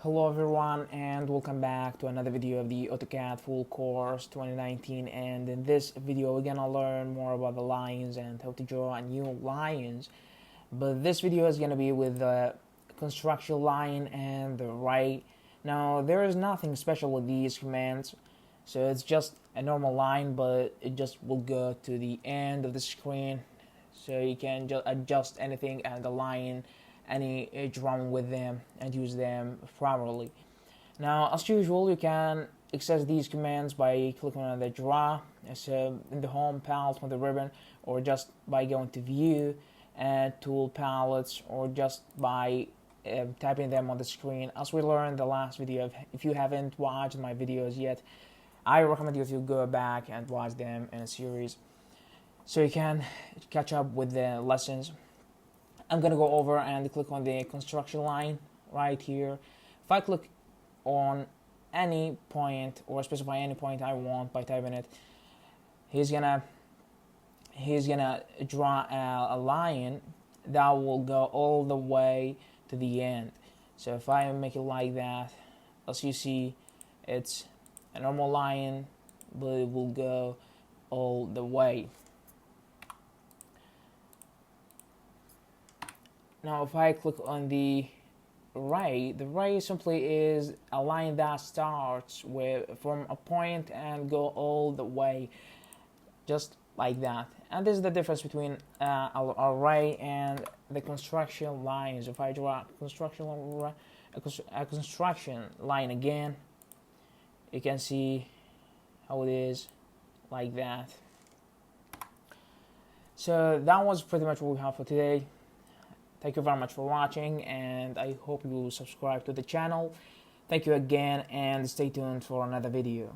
Hello everyone and welcome back to another video of the AutoCAD full course 2019, and in this video we're gonna learn more about the lines and how to draw new lines. But this video is gonna be with the construction line and the right. Now there is nothing special with these commands, so it's just a normal line, but it just will go to the end of the screen, so you can just adjust anything and the line any drawing with them and use them properly. Now, as usual, you can access these commands by clicking on the draw in the home palette from the ribbon, or just by going to view and tool palettes, or just by typing them on the screen. As we learned in the last video, if you haven't watched my videos yet, I recommend you to go back and watch them in a series so you can catch up with the lessons. I'm gonna go over and click on the construction line right here. If I click on any point or specify any point I want by typing it, he's gonna draw a line that will go all the way to the end. So if I make it like that, as you see, it's a normal line, but it will go all the way. Now if I click on the right simply is a line that starts from a point and go all the way, just like that. And this is the difference between a right and the construction lines. If I draw a construction line again, you can see how it is like that. So that was pretty much what we have for today. Thank you very much for watching, and I hope you will subscribe to the channel. Thank you again, and stay tuned for another video.